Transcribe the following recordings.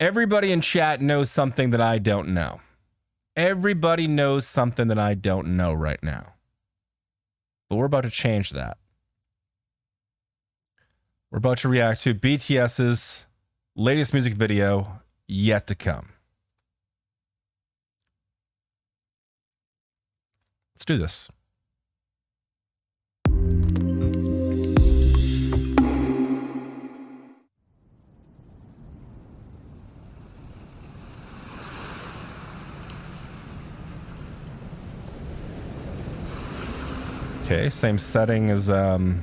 Everybody in chat knows something that I don't know. Everybody knows something that I don't know right now. But we're about to change that. We're about to react to BTS's latest music video, yet to come. Let's do this. Okay, same setting as the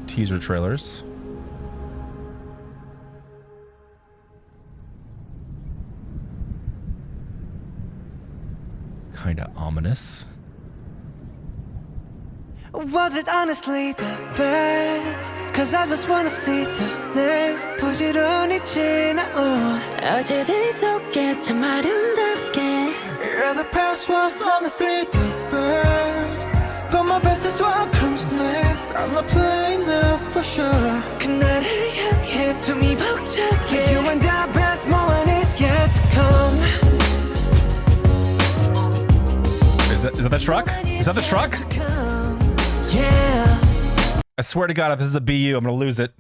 teaser trailers. Kinda ominous. Was it honestly the best? Cause I just wanna see the next. 부지런히 지나온 어제들 속에 참 아름답게. Yeah, the past was honestly the best. But my best is what comes next. I'm not playing now for sure. 그날을 향해 숨이 벅차게. You and the best moment is yet to come. Is that the truck? Is that the truck? Yeah. I swear to God, if this is a BU, I'm gonna lose it.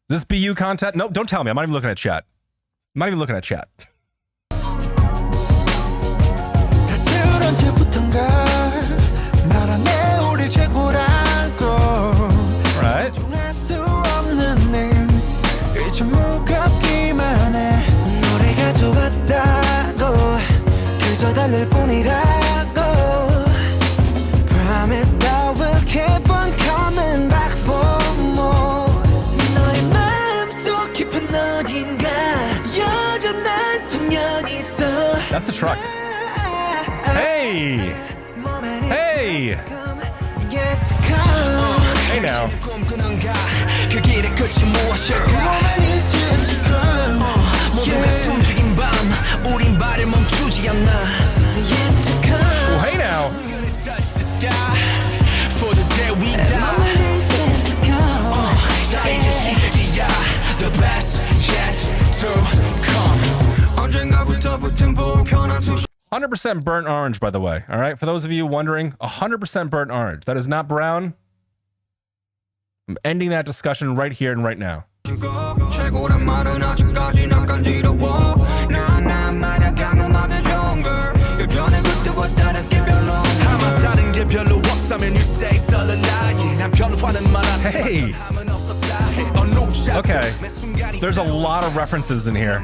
Is this BU content? Nope, don't tell me. I'm not even looking at chat. I'm not even looking at chat. Right. Promise that we'll keep on coming back for more. 너의 마음속 깊은 어딘가 여전한 소년이 있어. That's the truck. Hey! Hey! Hey now. Oh, hey now. For the day we die. The best yet to come. 100% burnt orange, by the way. All right, for those of you wondering, 100% burnt orange. That is not brown. I'm ending that discussion right here and right now. Hey! Okay, there's a lot of references in here.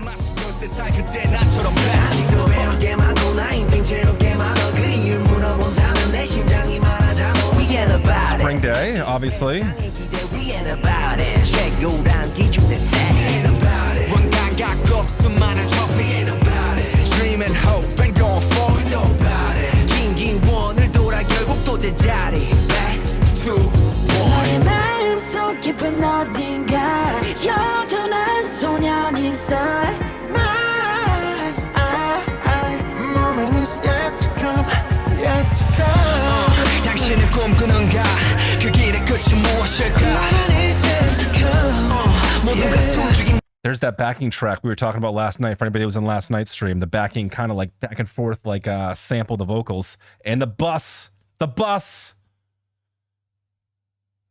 Spring Day, obviously. There's that backing track we were talking about last night. For anybody that was in last night's stream, the backing kind of like back and forth, like sample the vocals. And the bus. Are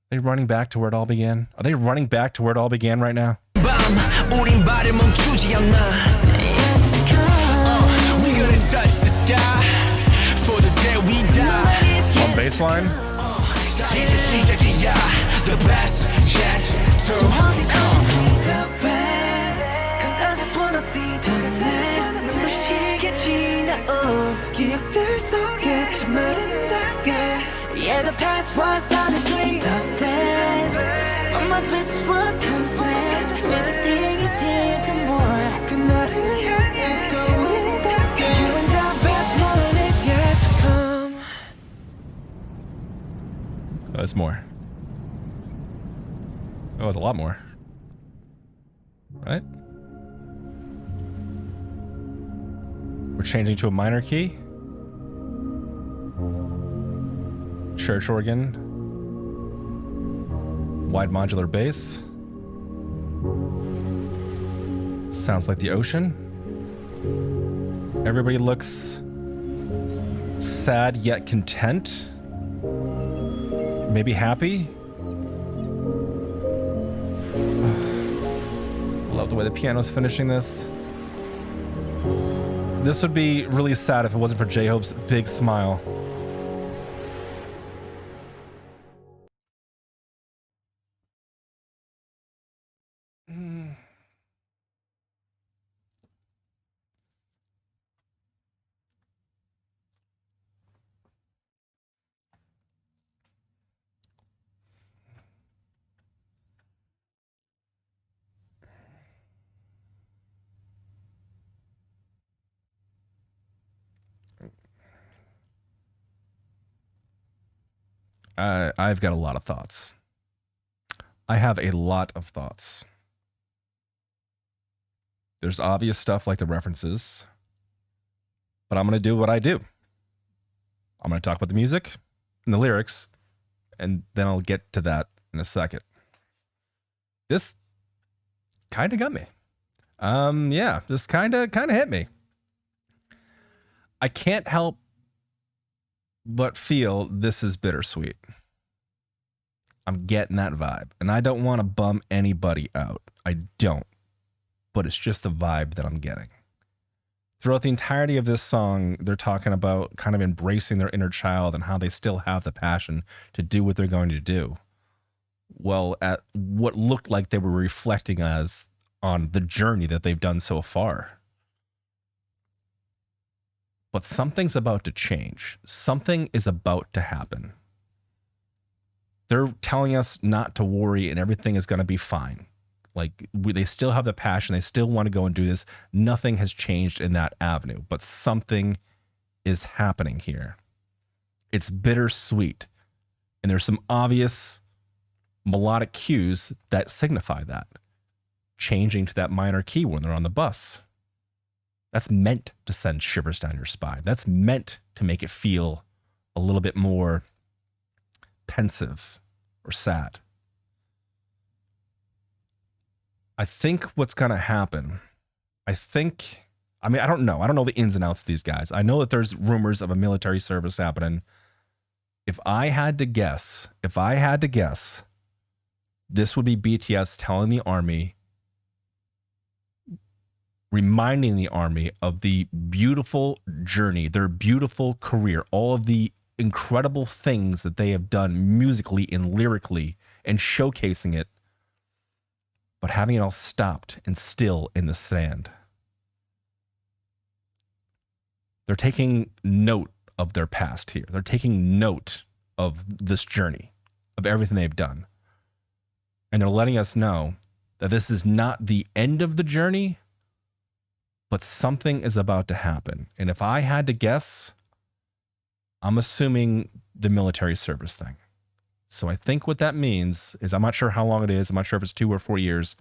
they running back to where it all began? Are they running back to where it all began right now? We're gonna touch the sky for the day we die. On baseline. The best yet to come. The best, cause I just wanna see the next. 눈부시게 지나온 기억들 속에 참 아름답게. Yeah, the past was honestly the best. But my best is what comes next. We're seeing it till the more. 그날을 향해 또 우리답게. You and the best moment is yet to come. Oh, there's more. Oh, it's a lot more. Right? We're changing to a minor key. Church organ. Wide modular bass. Sounds like the ocean. Everybody looks sad yet content. Maybe happy. Love the way the piano's finishing this. This would be really sad if it wasn't for J-Hope's big smile. I've got a lot of thoughts. I have a lot of thoughts. There's obvious stuff like the references, but I'm going to do what I do. I'm going to talk about the music and the lyrics, and then I'll get to that in a second. This kind of got me. Yeah, this kind of hit me. I can't help but feel this is bittersweet. I'm getting that vibe, and I don't want to bum anybody out. I don't, but it's just the vibe that I'm getting. Throughout the entirety of this song, they're talking about kind of embracing their inner child and how they still have the passion to do what they're going to do. Well, at what looked like they were reflecting as on the journey that they've done so far. But something's about to change. Something is about to happen. They're telling us not to worry and everything is going to be fine. Like, they still have the passion. They still want to go and do this. Nothing has changed in that avenue, but something is happening here. It's bittersweet. And there's some obvious melodic cues that signify that. Changing to that minor key when they're on the bus. That's meant to send shivers down your spine. That's meant to make it feel a little bit more pensive or sad. I think what's going to happen, I don't know. I don't know the ins and outs of these guys. I know that there's rumors of a military service happening. If I had to guess, this would be BTS telling the army, reminding the army of the beautiful journey, their beautiful career, all of the incredible things that they have done musically and lyrically, and showcasing it, but having it all stopped and still in the sand. They're taking note of their past here. They're taking note of this journey, of everything they've done. And they're letting us know that this is not the end of the journey, but something is about to happen. And if I had to guess, I'm assuming the military service thing. So I think what that means is, I'm not sure how long it is. I'm not sure if it's 2 or 4 years.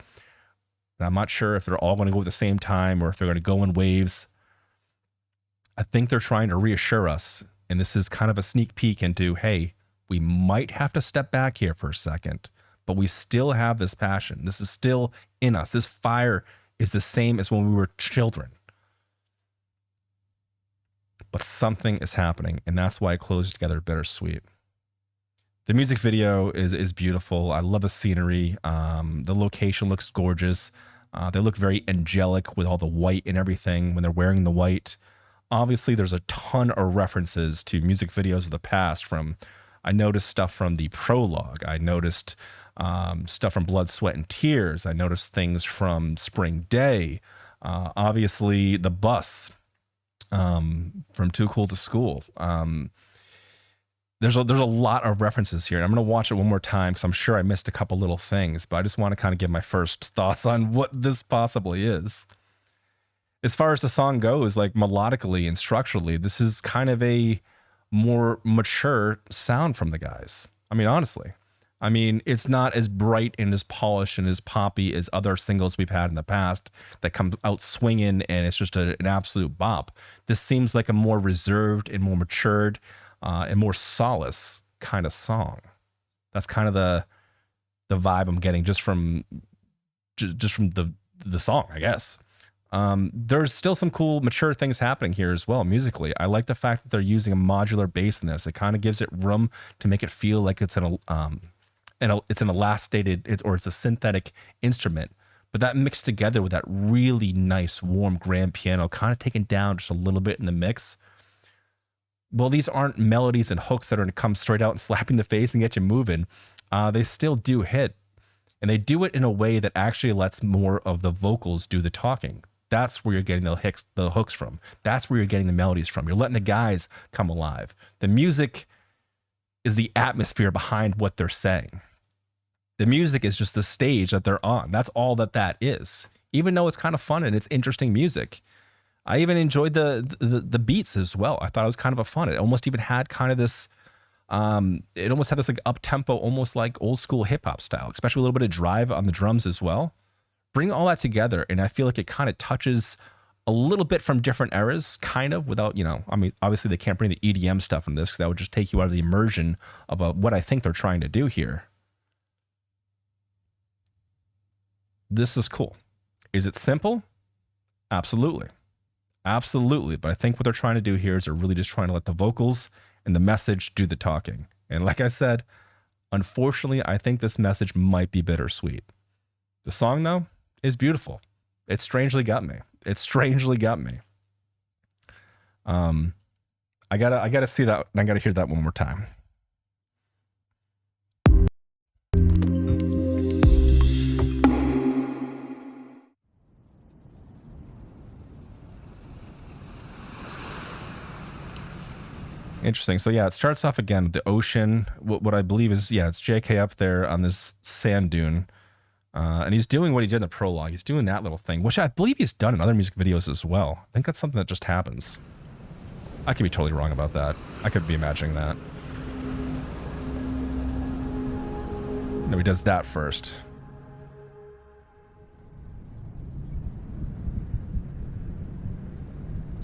And I'm not sure if they're all going to go at the same time or if they're going to go in waves. I think they're trying to reassure us. And this is kind of a sneak peek into, hey, we might have to step back here for a second, but we still have this passion. This is still in us. This fire is the same as when we were children. But something is happening, and that's why it closes together bittersweet. The music video is beautiful. I love the scenery. The location looks gorgeous. They look very angelic with all the white and everything when they're wearing the white. Obviously, there's a ton of references to music videos of the past. I noticed stuff from the prologue. I noticed stuff from Blood, Sweat, and Tears. I noticed things from Spring Day. Obviously, the bus from Too Cool to School. There's a lot of references here. I'm going to watch it one more time because I'm sure I missed a couple little things, but I just want to kind of give my first thoughts on what this possibly is. As far as the song goes, like melodically and structurally, this is kind of a more mature sound from the guys. I mean, honestly. I mean, it's not as bright and as polished and as poppy as other singles we've had in the past that come out swinging and it's just an absolute bop. This seems like a more reserved and more matured and more solace kind of song. That's kind of the vibe I'm getting just from the song, I guess. There's still some cool, mature things happening here as well musically. I like the fact that they're using a modular bass in this. It kind of gives it room to make it feel like it's an elastated, or it's a synthetic instrument. But that mixed together with that really nice, warm grand piano, kind of taken down just a little bit in the mix. Well, these aren't melodies and hooks that are going to come straight out and slap you in the face and get you moving. They still do hit. And they do it in a way that actually lets more of the vocals do the talking. That's where you're getting the hooks from. That's where you're getting the melodies from. You're letting the guys come alive. The music is the atmosphere behind what they're saying. The music is just the stage that they're on. That's all that is. Even though it's kind of fun and it's interesting music. I even enjoyed the beats as well. I thought it was kind of a fun. It almost even had kind of this, it almost had this like up tempo, almost like old school hip hop style, especially a little bit of drive on the drums as well. Bring all that together, and I feel like it kind of touches a little bit from different eras, kind of, without, I mean, obviously they can't bring the EDM stuff in this because that would just take you out of the immersion of what I think they're trying to do here. This is cool. Is it simple? Absolutely. Absolutely. But I think what they're trying to do here is they're really just trying to let the vocals and the message do the talking. And like I said, unfortunately, I think this message might be bittersweet. The song, though, is beautiful. It strangely got me. It strangely got me. I gotta see that. I gotta hear that one more time. Interesting. So yeah, it starts off again with the ocean. What I believe is, yeah, it's JK up there on this sand dune. And he's doing what he did in the prologue. He's doing that little thing, which I believe he's done in other music videos as well. I think that's something that just happens. I could be totally wrong about that. I could be imagining that. No, he does that first.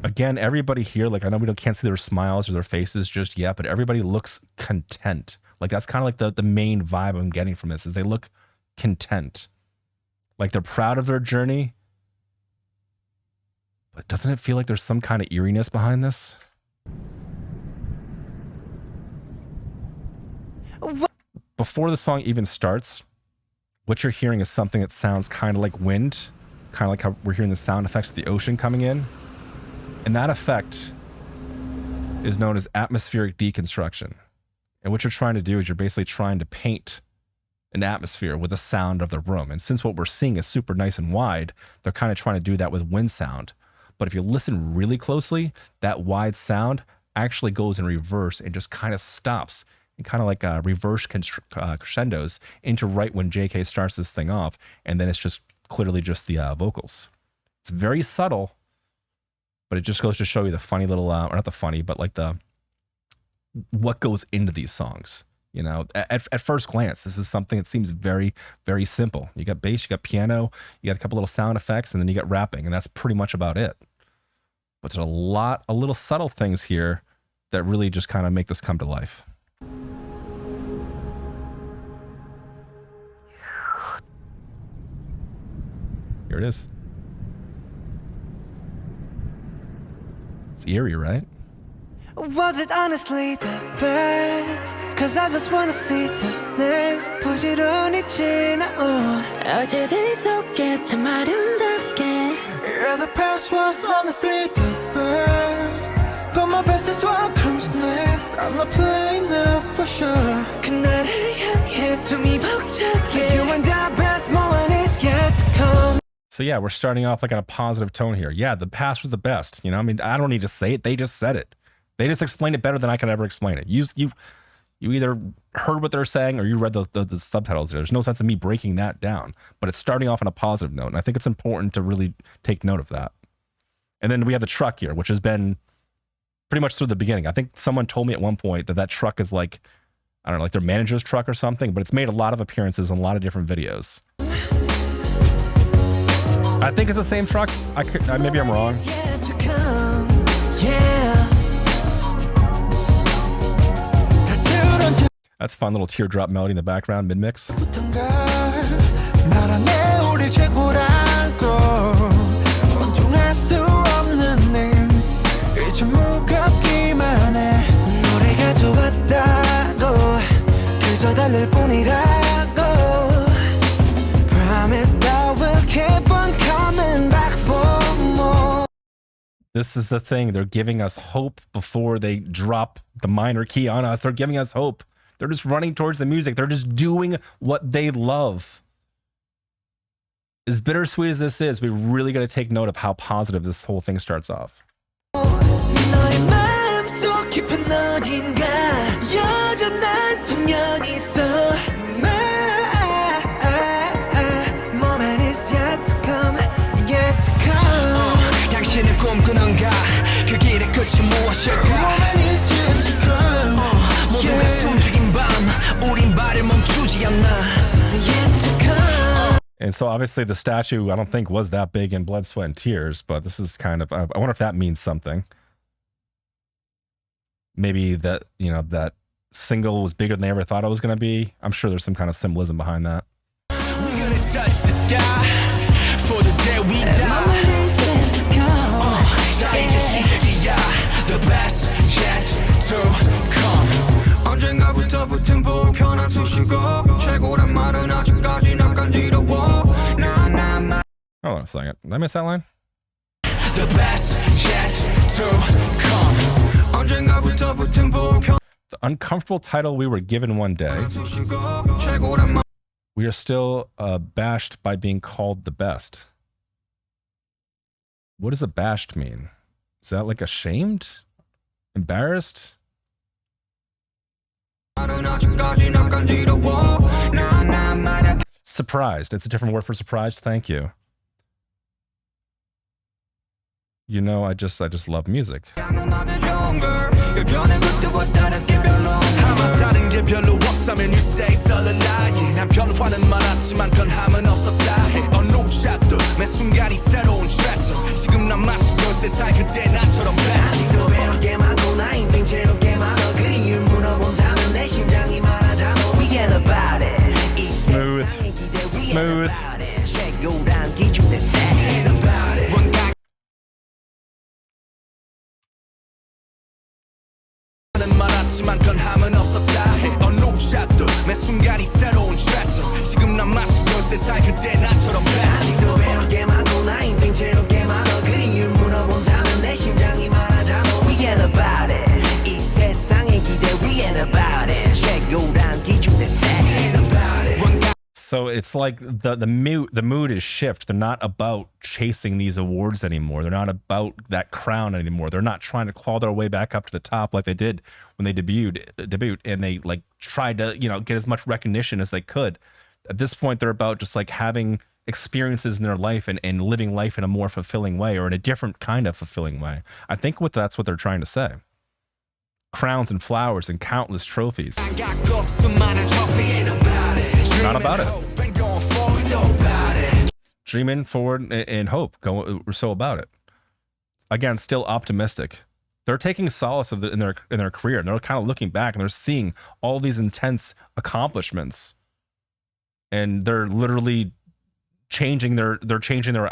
Again, everybody here, like, I know we can't see their smiles or their faces just yet, but everybody looks content. Like, that's kind of like the main vibe I'm getting from this, is they look content. Like, they're proud of their journey. But doesn't it feel like there's some kind of eeriness behind this? Before the song even starts, what you're hearing is something that sounds kind of like wind, kind of like how we're hearing the sound effects of the ocean coming in. And that effect is known as atmospheric deconstruction. And what you're trying to do is you're basically trying to paint an atmosphere with the sound of the room. And since what we're seeing is super nice and wide, they're kind of trying to do that with wind sound. But if you listen really closely, that wide sound actually goes in reverse and just kind of stops, and kind of like reverse crescendos into right when JK starts this thing off. And then it's just clearly just the vocals. It's very subtle, but it just goes to show you the funny little, or not the funny, but like what goes into these songs. You know, at first glance, this is something that seems very, very simple. You got bass, you got piano, you got a couple little sound effects, and then you got rapping, and that's pretty much about it. But there's a little subtle things here that really just kind of make this come to life. Here it is. It's eerie, right? Was it honestly the best? Cause I just wanna see the next 부지런히 지나온 어제들 속에 참 아름답게 Yeah, the past was honestly the best But my best is what comes next I'm not playing now for sure 그날을 향해 숨이 벅차게 You and the best moment is yet to come. So yeah, we're starting off like on a positive tone here. Yeah, the past was the best. You know, I mean, I don't need to say it. They just said it. They just explained it better than I could ever explain it. You either heard what they're saying or you read the subtitles. There's no sense in me breaking that down. But it's starting off on a positive note, and I think it's important to really take note of that. And then we have the truck here, which has been pretty much through the beginning. I think someone told me at one point that truck is like, I don't know, like their manager's truck or something, but it's made a lot of appearances in a lot of different videos. I think it's the same truck. Maybe I'm wrong. That's a fun little teardrop melody in the background, mid-mix. 좀 무겁기만 해 노래가 좋았다고 그저 달랠 뿐이라고 Promise that we'll keep on coming back for more. This is the thing. They're giving us hope before they drop the minor key on us. They're giving us hope. They're just running towards the music. They're just doing what they love. As bittersweet as this is, we really got to take note of how positive this whole thing starts off. 너의 마음속 깊은 어딘가 여전한 소년이 있어 moment is yet to come yet to come 당신은 꿈꾸는가 그 길의 끝이 무엇일까 moment is yet to come 모두가 숨죽인 밤 우린 발을 멈추지 않나 yet to come. And so obviously the statue, I don't think was that big in Blood, Sweat, and Tears, but this is kind of, I wonder if that means something. Maybe that, you know, that single was bigger than they ever thought it was going to be. I'm sure there's some kind of symbolism behind that. We're gonna touch the sky for the day we die. 자 이제 시작이야 the best yet to come. 언젠가부터 붙은 불편한 수식어 최고란 말은 아직까지 난 간지러워 나나만. Hold on a second. Did I miss that line? The best yet to come. 언젠가부터 붙은 불편. The uncomfortable title we were given one day. We are still bashed by being called the best. What does abashed mean? Is that like ashamed? Embarrassed? Surprised. It's a different word for surprised. Thank you. You know, I just love music. 아마 다른 게 별로 없다면 you say 썰은 나이 난 변화는 많았지만 변함은 없었다 해 어느 샷도 매 순간이 새로운 트레서 지금 난 마치 연세 살 그때 나처럼 아직도 배울 게 많고 나 인생 채울 게 많아 그 이유를 물어본다면 내 심장이 말하잖아 We ain't about it 이 세상의 기대 We ain't about it 최고란 기준 내 스타일 We ain't about it 많았지만 변함은 없었다 해 어느 샷도 매 순간이 새로운 트레서 지금 난 마치 연세 살 그때 나처럼 아직도 배울 게 많고 나 인생 채울 게 많아 그 이유를 물어본다면 내 심장이 말하잖아 We ain't about it 이 세상의 기대 We ain't about it 최고란 기준 내 스타일 We ain't about it. So it's like the mood is shift. They're not about chasing these awards anymore. They're not about that crown anymore. They're not trying to claw their way back up to the top like they did when they debuted and they like tried to, you know, get as much recognition as they could. At this point, they're about just like having experiences in their life and living life in a more fulfilling way or in a different kind of fulfilling way. I think that's what they're trying to say. Crowns and flowers and countless trophies. Not about it. Dreaming forward and hope. We're so about it. Again, still optimistic. They're taking solace in their career. And they're kind of looking back and they're seeing all these intense accomplishments, and they're literally changing their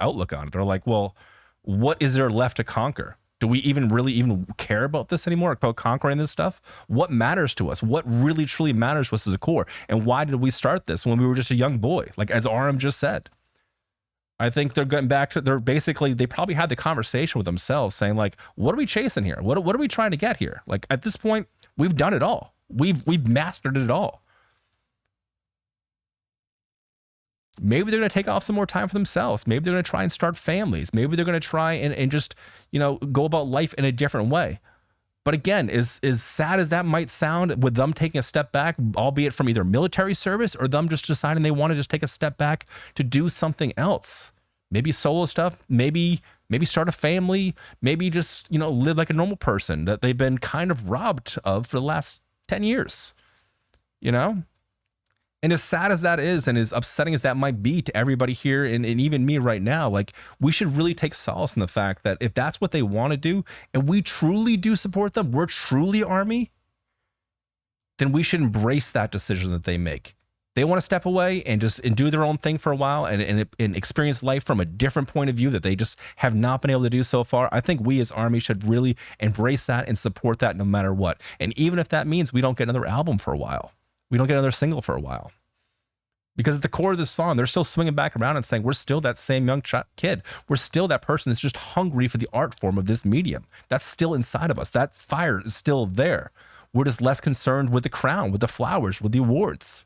outlook on it. They're like, well, what is there left to conquer? Do we really care about this anymore? About conquering this stuff? What matters to us? What really truly matters to us as a core? And why did we start this when we were just a young boy? Like as Aram just said. I think they're getting back to, they probably had the conversation with themselves saying like, what are we chasing here? What are we trying to get here? Like at this point, we've done it all. We've mastered it all. Maybe they're going to take off some more time for themselves. Maybe they're going to try and start families. Maybe they're going to try and just, you know, go about life in a different way. But again, as sad as that might sound, with them taking a step back, albeit from either military service or them just deciding they want to just take a step back to do something else. Maybe solo stuff, maybe start a family, maybe just, you know, live like a normal person that they've been kind of robbed of for the last 10 years, you know? And as sad as that is, and as upsetting as that might be to everybody here, and even me right now, like, we should really take solace in the fact that if that's what they want to do, and we truly do support them, we're truly Army, then we should embrace that decision that they make. they want to step away and just and do their own thing for a while and experience life from a different point of view that they just have not been able to do so far, I think we as Army should really embrace that and support that no matter what. And even if that means we don't get another album for a while, we don't get another single for a while. Because at the core of this song, they're still swinging back around and saying, we're still that same young kid. We're still that person that's just hungry for the art form of this medium. That's still inside of us. That fire is still there. We're just less concerned with the crown, with the flowers, with the awards.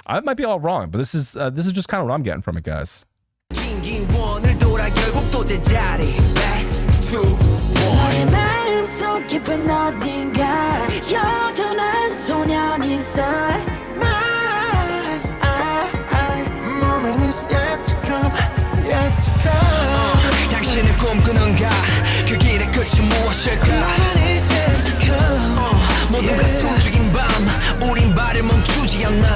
I might be all wrong, but this is just kind of what I'm getting from it, guys. 당신의 꿈꾸는가 그 길의 끝이 무엇일까 모두가 숨죽인 밤 우린 발을 멈추지 않나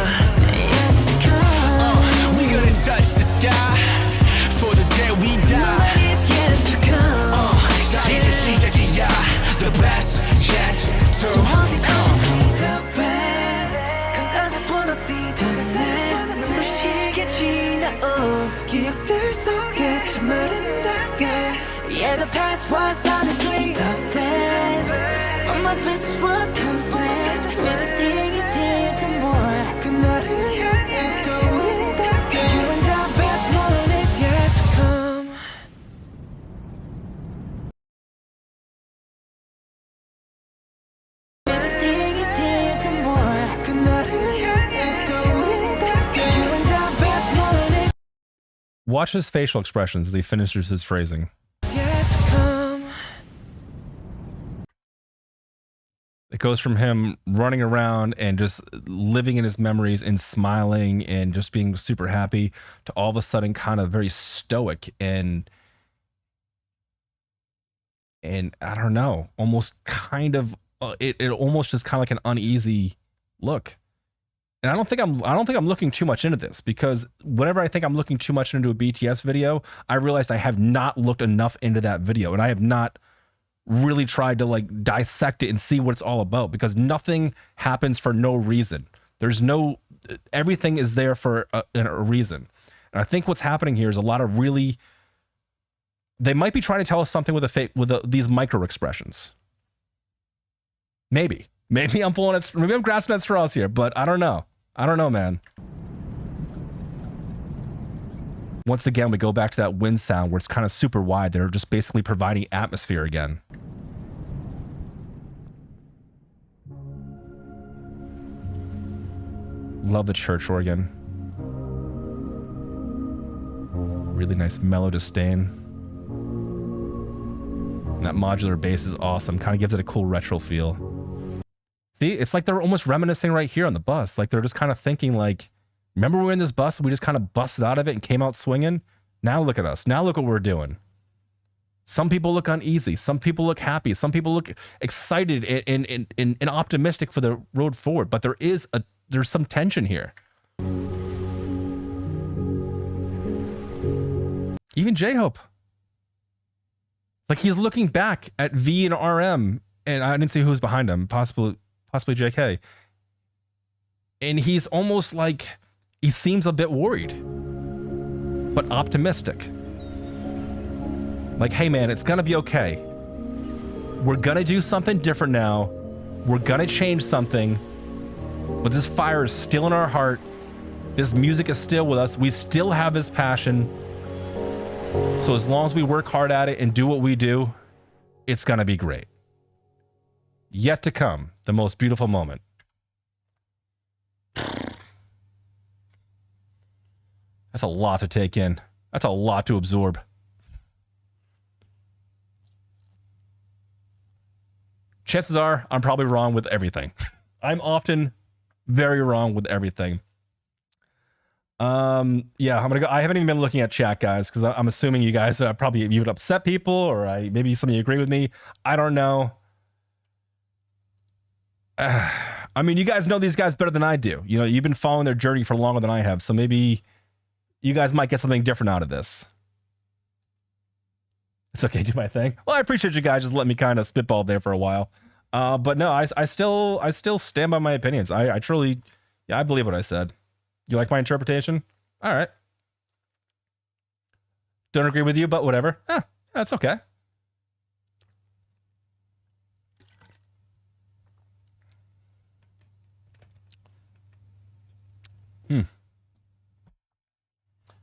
We're gonna touch the sky for the day we die 자 이제 시작이야 the best yet to come the best Cause I just wanna see the best 눈부시게 지나온 기억들 속에 참 아름답게 Yeah the past was honestly the best But my best is what comes next Never seeing it till the more 그날을 향해 또 아름답게 You and the best moment is yet to come Never seeing it till the more 그날을 향해 또 아름답게 You and the best moment is Watch his facial expressions as he finishes his phrasing. yet to come It goes from him running around and just living in his memories and smiling and just being super happy to all of a sudden kind of very stoic and I don't know, almost kind of it almost just kind of like an uneasy look. And I don't think I'm looking too much into this, because whenever I think I'm looking too much into a BTS video, I realized I have not looked enough into that video, and I have not really tried to like dissect it and see what it's all about, because nothing happens for no reason. Everything is there for a reason. And I think what's happening here is a lot of really, they might be trying to tell us something with these micro expressions. Maybe I'm pulling it. Maybe I'm grasping at straws here, but I don't know. I don't know, man. Once again, we go back to that wind sound where it's kind of super wide. They're just basically providing atmosphere again. Love the church organ. Really nice mellow disdain. And that modular bass is awesome. Kind of gives it a cool retro feel. See, it's like they're almost reminiscing right here on the bus. Like they're just kind of thinking like, remember we were in this bus and we just kind of busted out of it and came out swinging? Now look at us. Now look what we're doing. Some people look uneasy. Some people look happy. Some people look excited and optimistic for the road forward. But there's some tension here. Even J-Hope. Like he's looking back at V and RM, and I didn't see who was behind him. Possibly JK. And he's almost like, he seems a bit worried, but optimistic. Like, hey man, it's gonna be okay. We're gonna do something different now. We're gonna change something, but this fire is still in our heart. This music is still with us. We still have this passion. So as long as we work hard at it and do what we do, it's gonna be great. Yet to come, the most beautiful moment. That's a lot to take in. That's a lot to absorb. Chances are I'm probably wrong with everything. I'm often very wrong with everything. Yeah, I'm gonna go. I haven't even been looking at chat, guys, because I'm assuming you guys probably you would upset people, or maybe some of you agree with me. I don't know. I mean, you guys know these guys better than I do. You know, you've been following their journey for longer than I have, so maybe you guys might get something different out of this. It's okay, do my thing. Well, I appreciate you guys just letting me kind of spitball there for a while. But no, I still stand by my opinions. I truly, yeah, I believe what I said. You like my interpretation? All right. Don't agree with you, but whatever. That's okay.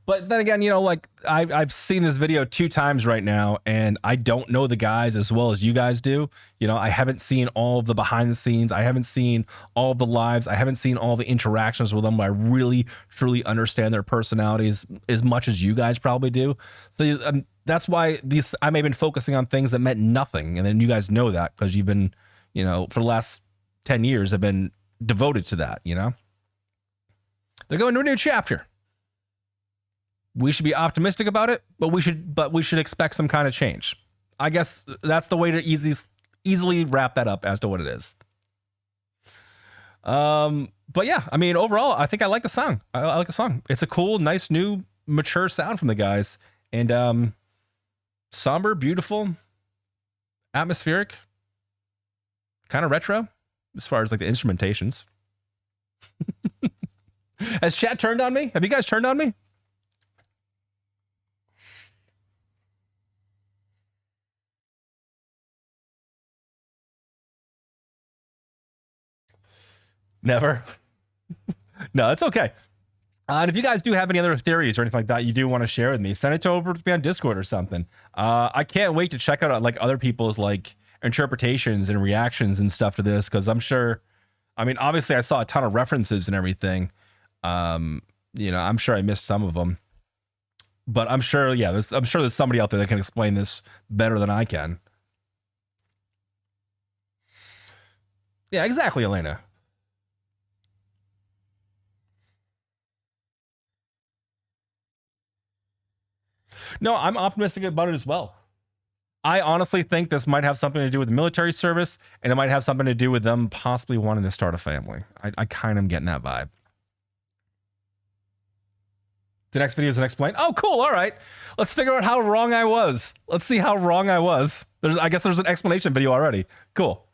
But then again, you know, like I've seen this video 2 times right now, and I don't know the guys as well as you guys do. You know, I haven't seen all of the behind the scenes. I haven't seen all of the lives. I haven't seen all the interactions with them where I really, truly understand their personalities as much as you guys probably do. So that's why I may have been focusing on things that meant nothing. And then you guys know that because you've been, you know, for the last 10 years, have been devoted to that, you know? They're going to a new chapter. We should be optimistic about it, but we should expect some kind of change. I guess that's the way to easily wrap that up as to what it is. But yeah, I mean, overall, I think I like the song. I like the song. It's a cool, nice, new, mature sound from the guys, and somber, beautiful, atmospheric, kind of retro as far as like the instrumentations. Has chat turned on me? Have you guys turned on me? Never. No, it's okay. And if you guys do have any other theories or anything like that you do want to share with me, send it over to me on Discord or something. I can't wait to check out like other people's like interpretations and reactions and stuff to this, because I'm sure, I mean, obviously I saw a ton of references and everything. You know, I'm sure I missed some of them, but I'm sure, yeah, I'm sure there's somebody out there that can explain this better than I can. Yeah, exactly, Elena. No, I'm optimistic about it as well. I honestly think this might have something to do with military service, and it might have something to do with them possibly wanting to start a family. I kind of am getting that vibe. The next video is an explain. Oh, cool. All right. Let's figure out how wrong I was. Let's see how wrong I was. I guess there's an explanation video already. Cool.